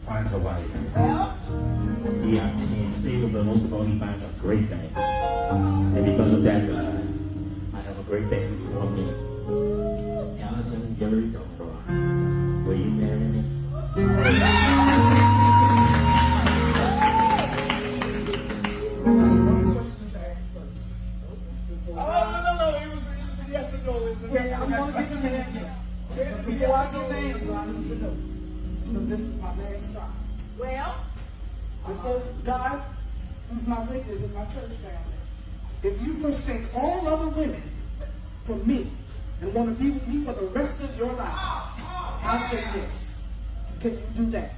finds a wife. Well, He obtains favor, but most of all, he finds a great thing. And because of that, God, I have a great thing before me. Allison Gary Dunbar, will you marry me? No. It was a yes or no. Yeah, I'm going to give him an answer. Before I do the answer, I need to know. Because this is my last try. well, I said, God, who's my witness in my church family. If you forsake all other women for me and want to be with me for the rest of your life, I say yes. Can you do that?